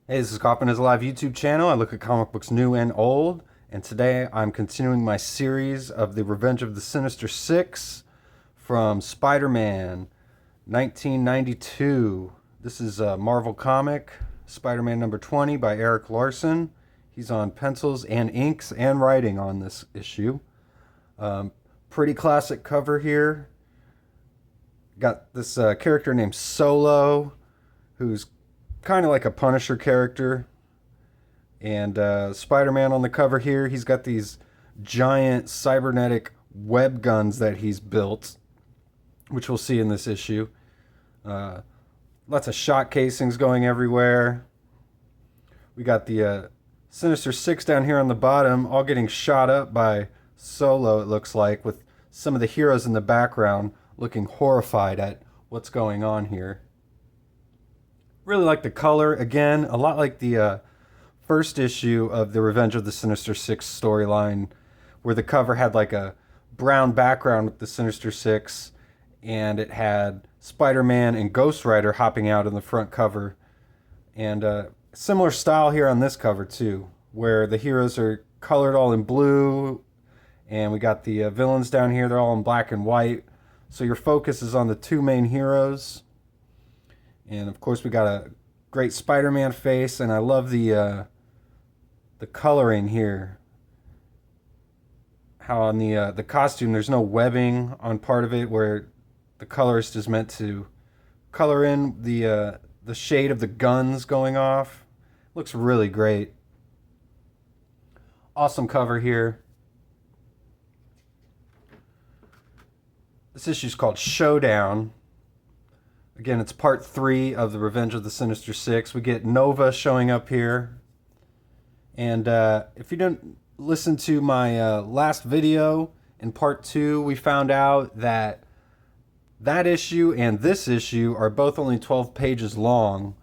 Hey, this is Kaufman is a live YouTube channel. I look at comic books new and old, and today I'm continuing my series of the Revenge of the Sinister Six from Spider-Man 1992. This is a Marvel comic, Spider-Man number 20 by Erik Larsen. He's on pencils and inks and writing on this issue. Pretty classic cover here. Got this character named Solo, who's kind of like a Punisher character. And Spider-Man on the cover here, he's got these giant cybernetic web guns that he's built, which we'll see in this issue. Lots of shot casings going everywhere. We got the Sinister Six down here on the bottom, all getting shot up by Solo, it looks like, with some of the heroes in the background looking horrified at what's going on here. Really like the color. Again, a lot like the first issue of the Revenge of the Sinister Six storyline, where the cover had like a brown background with the Sinister Six, and it had Spider-Man and Ghost Rider hopping out in the front cover. And similar style here on this cover too, where the heroes are colored all in blue, and we got the villains down here, they're all in black and white. So your focus is on the two main heroes. And of course we got a great Spider-Man face, and I love the coloring here. How on the costume there's no webbing on part of it, where the colorist is meant to color in the shade of the guns going off. Looks really great. Awesome cover here. This issue is called Showdown. Again, it's part 3 of the Revenge of the Sinister Six. We get Nova showing up here. And if you didn't listen to my last video, in part 2, we found out that that issue and this issue are both only 12 pages long,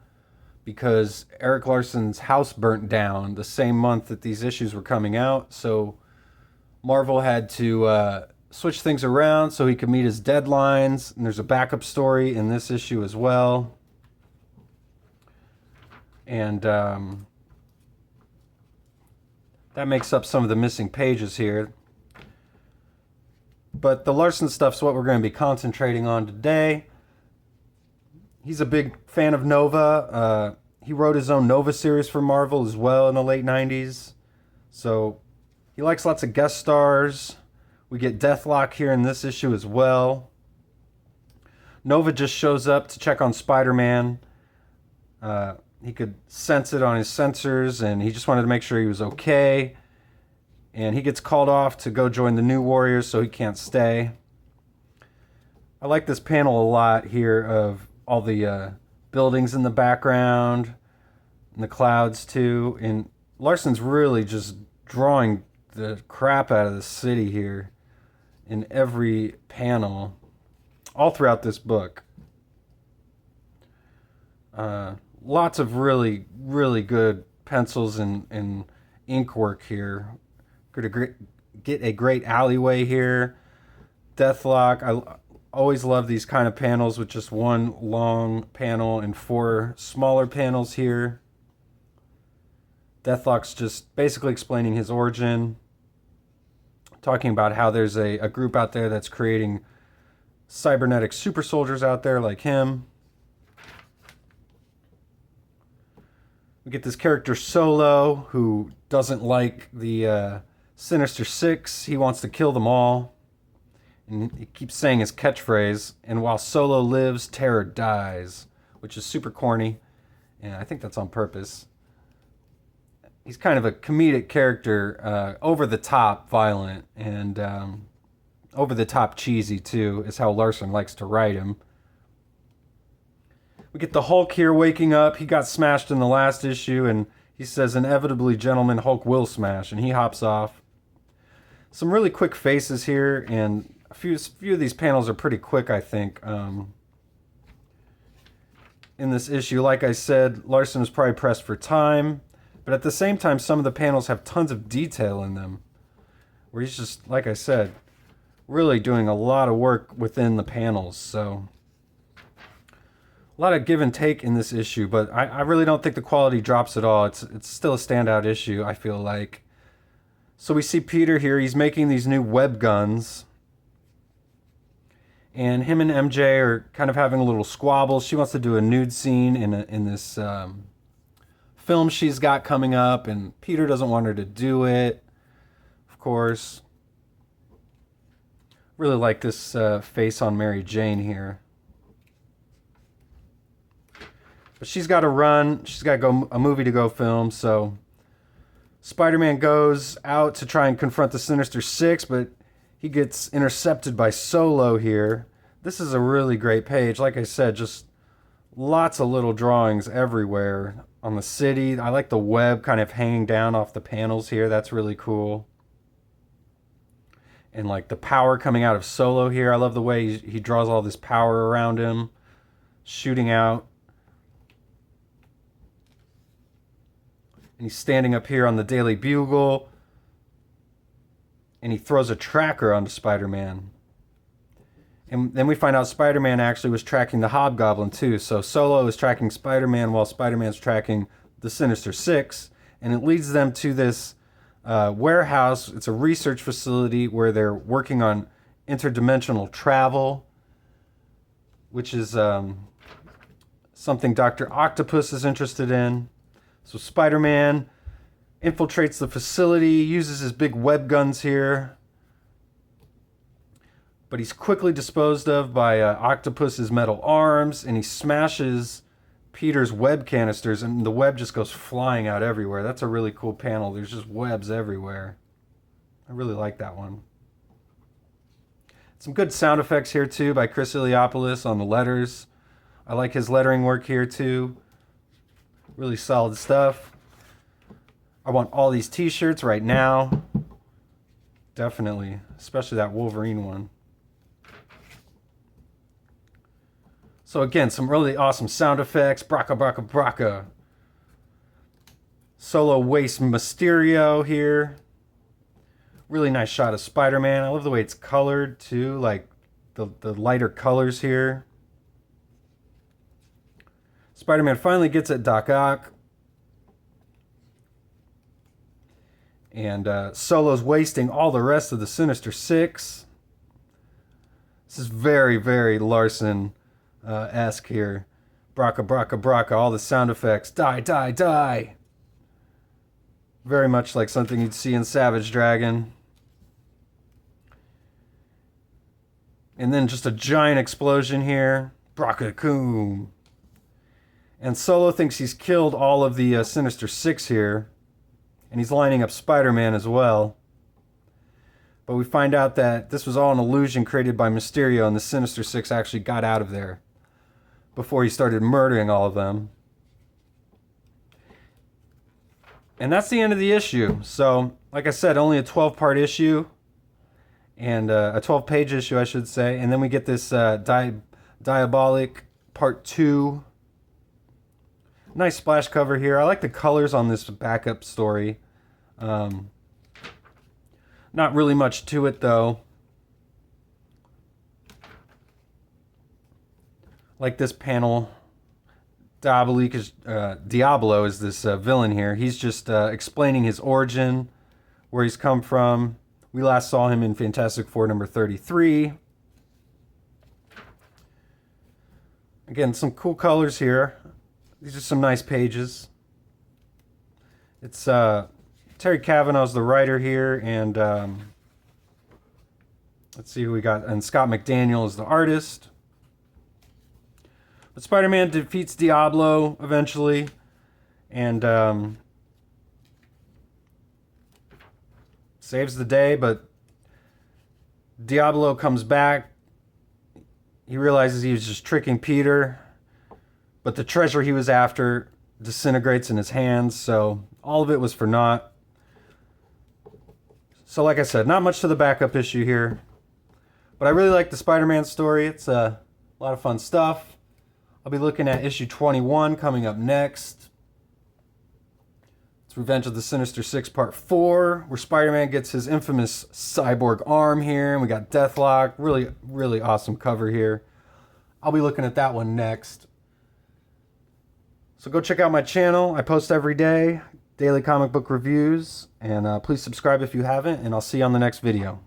because Erik Larsen's house burnt down the same month that these issues were coming out. So Marvel had to switch things around so he could meet his deadlines. And there's a backup story in this issue as well. And that makes up some of the missing pages here. But the Larsen stuff's what we're going to be concentrating on today. He's a big fan of Nova. He wrote his own Nova series for Marvel as well in the late 90s. So he likes lots of guest stars. We get Deathlock here in this issue as well. Nova just shows up to check on Spider-Man. He could sense it on his sensors, and he just wanted to make sure he was okay. And he gets called off to go join the New Warriors, so he can't stay. I like this panel a lot here of all the buildings in the background and the clouds too. And Larsen's really just drawing the crap out of the city here in every panel, all throughout this book. Lots of really, really good pencils and ink work here. Get a great alleyway here. Deathlock. I always love these kind of panels with just one long panel and 4 smaller panels here. Deathlock's just basically explaining his origin, talking about how there's a group out there that's creating cybernetic super soldiers out there like him. We get this character Solo, who doesn't like the Sinister Six. He wants to kill them all. And he keeps saying his catchphrase, "And while Solo lives, terror dies," which is super corny, and I think that's on purpose. He's kind of a comedic character, over the top violent, and over the top cheesy too, is how Larsen likes to write him. We get the Hulk here waking up. He got smashed in the last issue, and he says, "Inevitably, gentlemen, Hulk will smash," and he hops off. Some really quick faces here, and a few of these panels are pretty quick, I think. In this issue, like I said, Larsen was probably pressed for time, but at the same time, some of the panels have tons of detail in them, where he's just, like I said, really doing a lot of work within the panels. So A lot of give and take in this issue, but I really don't think the quality drops at all. It's still a standout issue, I feel like. So we see Peter here. He's making these new web guns. And him and MJ are kind of having a little squabble. She wants to do a nude scene in this film she's got coming up, and Peter doesn't want her to do it, of course. Really like this face on Mary Jane here. But she's got to run. She's got a movie to go film, so Spider-Man goes out to try and confront the Sinister Six, but he gets intercepted by Solo here. This is a really great page. Like I said, just lots of little drawings everywhere on the city. I like the web kind of hanging down off the panels here. That's really cool. And like the power coming out of Solo here. I love the way he draws all this power around him, shooting out. And he's standing up here on the Daily Bugle. And he throws a tracker onto Spider-Man. And then we find out Spider-Man actually was tracking the Hobgoblin too. So Solo is tracking Spider-Man while Spider-Man's tracking the Sinister Six. And it leads them to this warehouse. It's a research facility where they're working on interdimensional travel, which is something Dr. Octopus is interested in. So Spider-Man infiltrates the facility, uses his big web guns here, but he's quickly disposed of by Octopus's metal arms, and he smashes Peter's web canisters, and the web just goes flying out everywhere. That's a really cool panel. There's just webs everywhere. I really like that one. Some good sound effects here too by Chris Iliopoulos on the letters. I like his lettering work here too. Really solid stuff. I want all these t-shirts right now. Definitely. Especially that Wolverine one. So again, some really awesome sound effects. Braka, braka, braka. Solo wastes Mysterio here. Really nice shot of Spider-Man. I love the way it's colored too. Like the lighter colors here. Spider-Man finally gets at Doc Ock. And Solo's wasting all the rest of the Sinister Six. This is very, very Larsen-esque here. Braka, braka, braka, all the sound effects. Die, die, die. Very much like something you'd see in Savage Dragon. And then just a giant explosion here. Braka-coom. And Solo thinks he's killed all of the Sinister Six here. And he's lining up Spider-Man as well. But we find out that this was all an illusion created by Mysterio, and the Sinister Six actually got out of there before he started murdering all of them. And that's the end of the issue. So, like I said, only a 12-part issue. And a 12-page issue, I should say. And then we get this Diabolic Part 2. Nice splash cover here. I like the colors on this backup story. Not really much to it, though. Like this panel. Diablo is this villain here. He's just explaining his origin, where he's come from. We last saw him in Fantastic Four number 33. Again, some cool colors here. These are some nice pages. It's Terry Cavanagh's the writer here, and let's see who we got. And Scott McDaniel is the artist. But Spider-Man defeats Diablo eventually, and saves the day. But Diablo comes back. He realizes he was just tricking Peter. But the treasure he was after disintegrates in his hands, so all of it was for naught. So like I said, not much to the backup issue here. But I really like the Spider-Man story. It's a lot of fun stuff. I'll be looking at issue 21 coming up next. It's Revenge of the Sinister Six Part 4, where Spider-Man gets his infamous cyborg arm here. And we got Deathlock. Really, really awesome cover here. I'll be looking at that one next. So go check out my channel. I post every day, daily comic book reviews, and please subscribe if you haven't, and I'll see you on the next video.